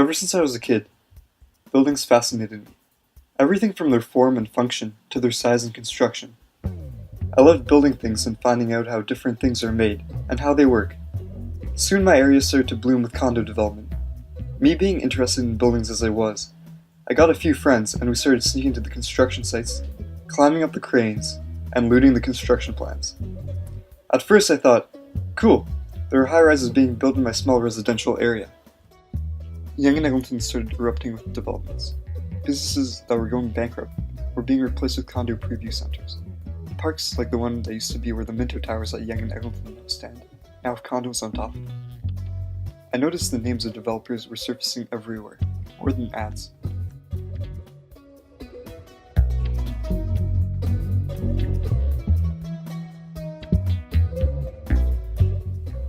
Ever since I was a kid, buildings fascinated me. Everything from their form and function to their size and construction. I loved building things and finding out how different things are made and how they work. Soon my area started to bloom with condo development. Me being interested in buildings as I was, I got a few friends and we started sneaking to the construction sites, climbing up the cranes, and looting the construction plans. At first I thought, cool, there are high-rises being built in my small residential area. Yonge and Eglinton started erupting with developments. Businesses that were going bankrupt were being replaced with condo preview centers. Parks like the one that used to be where the Minto Towers at Yonge and Eglinton stand, now have condos on top of it. I noticed the names of developers were surfacing everywhere, more than ads.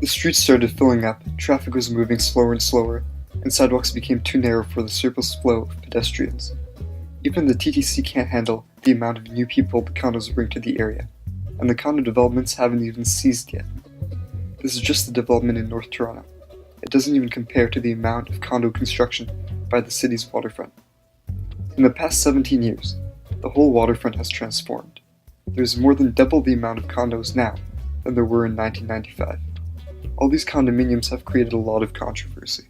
The streets started filling up, traffic was moving slower and slower, and sidewalks became too narrow for the surplus flow of pedestrians. Even the TTC can't handle the amount of new people the condos bring to the area, and the condo developments haven't even ceased yet. This is just the development in North Toronto. It doesn't even compare to the amount of condo construction by the city's waterfront. In the past 17 years, the whole waterfront has transformed. There's more than double the amount of condos now than there were in 1995. All these condominiums have created a lot of controversy.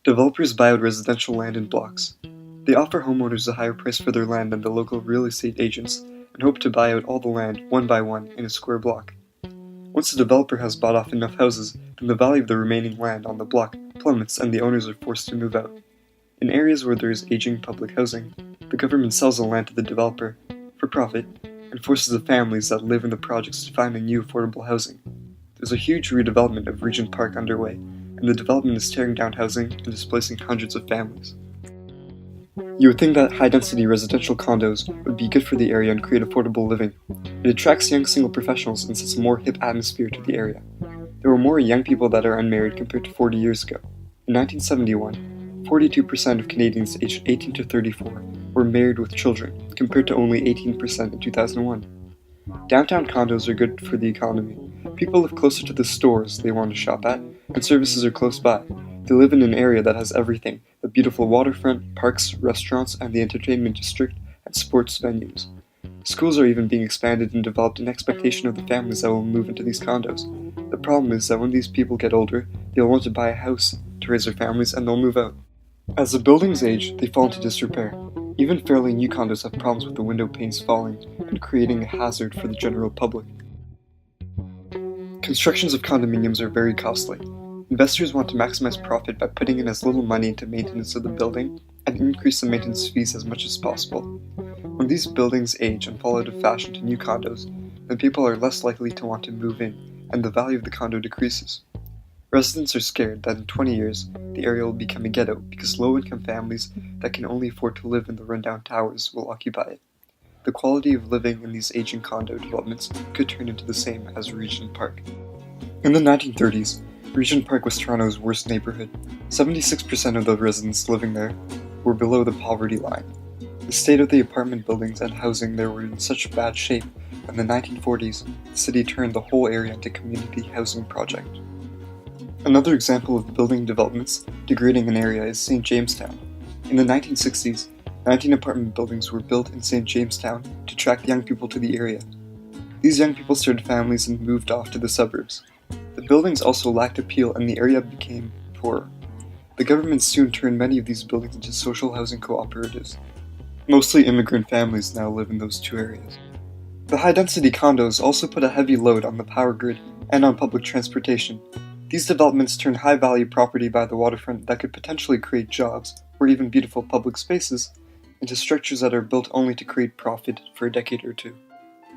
Developers buy out residential land in blocks. They offer homeowners a higher price for their land than the local real estate agents and hope to buy out all the land one by one in a square block. Once the developer has bought off enough houses, then the value of the remaining land on the block plummets and the owners are forced to move out. In areas where there is aging public housing, the government sells the land to the developer for profit and forces the families that live in the projects to find a new affordable housing. There's a huge redevelopment of Regent Park underway, and the development is tearing down housing and displacing hundreds of families. You would think that high-density residential condos would be good for the area and create affordable living. It attracts young single professionals and sets a more hip atmosphere to the area. There were more young people that are unmarried compared to 40 years ago. In 1971, 42% of Canadians aged 18 to 34 were married with children, compared to only 18% in 2001. Downtown condos are good for the economy. People live closer to the stores they want to shop at, and services are close by. They live in an area that has everything: the beautiful waterfront, parks, restaurants, and the entertainment district, and sports venues. Schools are even being expanded and developed in expectation of the families that will move into these condos. The problem is that when these people get older, they'll want to buy a house to raise their families and they'll move out. As the buildings age, they fall into disrepair. Even fairly new condos have problems with the window panes falling and creating a hazard for the general public. Constructions of condominiums are very costly. Investors want to maximize profit by putting in as little money into maintenance of the building and increase the maintenance fees as much as possible. When these buildings age and fall out of fashion to new condos, then people are less likely to want to move in and the value of the condo decreases. Residents are scared that in 20 years, the area will become a ghetto because low-income families that can only afford to live in the rundown towers will occupy it. The quality of living in these aging condo developments could turn into the same as Regent Park. In the 1930s, Regent Park was Toronto's worst neighborhood. 76% of the residents living there were below the poverty line. The state of the apartment buildings and housing there were in such bad shape that in the 1940s, the city turned the whole area into a community housing project. Another example of building developments degrading an area is St. Jamestown. In the 1960s, 19 apartment buildings were built in St. Jamestown to attract young people to the area. These young people started families and moved off to the suburbs. The buildings also lacked appeal and the area became poorer. The government soon turned many of these buildings into social housing cooperatives. Mostly immigrant families now live in those two areas. The high-density condos also put a heavy load on the power grid and on public transportation. These developments turn high-value property by the waterfront that could potentially create jobs or even beautiful public spaces into structures that are built only to create profit for a decade or two.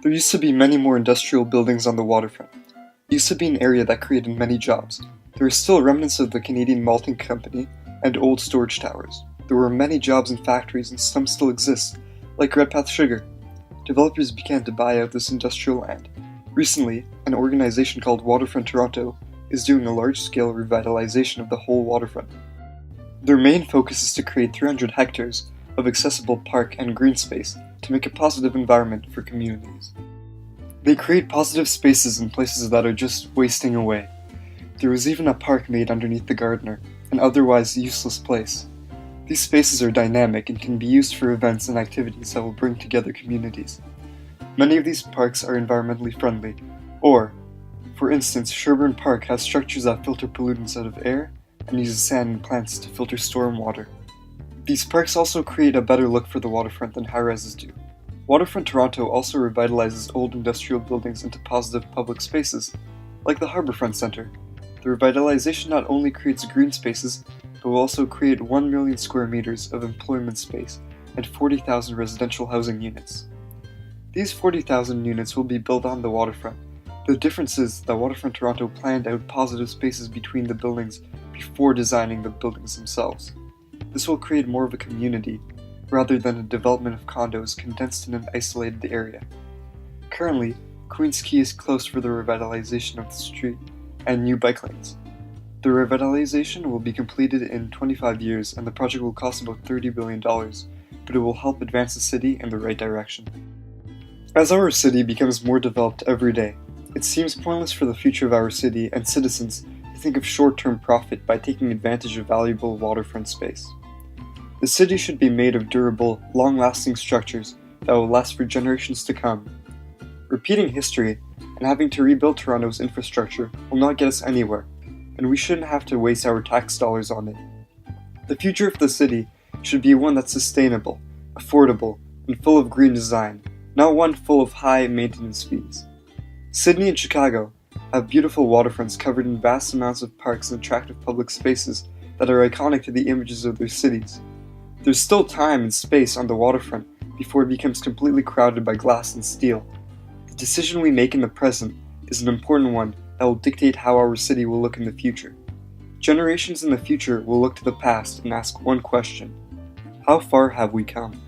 There used to be many more industrial buildings on the waterfront. It used to be an area that created many jobs. There are still remnants of the Canadian Malting Company and old storage towers. There were many jobs in factories and some still exist, like Redpath Sugar. Developers began to buy out this industrial land. Recently, an organization called Waterfront Toronto is doing a large-scale revitalization of the whole waterfront. Their main focus is to create 300 hectares of accessible park and green space to make a positive environment for communities. They create positive spaces in places that are just wasting away. There was even a park made underneath the gardener, an otherwise useless place. These spaces are dynamic and can be used for events and activities that will bring together communities. Many of these parks are environmentally friendly, for instance, Sherburne Park has structures that filter pollutants out of air and uses sand and plants to filter storm water. These parks also create a better look for the waterfront than high-rises do. Waterfront Toronto also revitalizes old industrial buildings into positive public spaces, like the Harbourfront Centre. The revitalization not only creates green spaces, but will also create 1 million square meters of employment space and 40,000 residential housing units. These 40,000 units will be built on the waterfront. The difference is that Waterfront Toronto planned out positive spaces between the buildings before designing the buildings themselves. This will create more of a community, rather than a development of condos condensed in an isolated area. Currently, Queens Quay is closed for the revitalization of the street and new bike lanes. The revitalization will be completed in 25 years and the project will cost about $30 billion, but it will help advance the city in the right direction. As our city becomes more developed every day, it seems pointless for the future of our city and citizens to think of short-term profit by taking advantage of valuable waterfront space. The city should be made of durable, long-lasting structures that will last for generations to come. Repeating history and having to rebuild Toronto's infrastructure will not get us anywhere, and we shouldn't have to waste our tax dollars on it. The future of the city should be one that's sustainable, affordable, and full of green design, not one full of high maintenance fees. Sydney and Chicago have beautiful waterfronts covered in vast amounts of parks and attractive public spaces that are iconic to the images of their cities. There's still time and space on the waterfront before it becomes completely crowded by glass and steel. The decision we make in the present is an important one that will dictate how our city will look in the future. Generations in the future will look to the past and ask one question: how far have we come?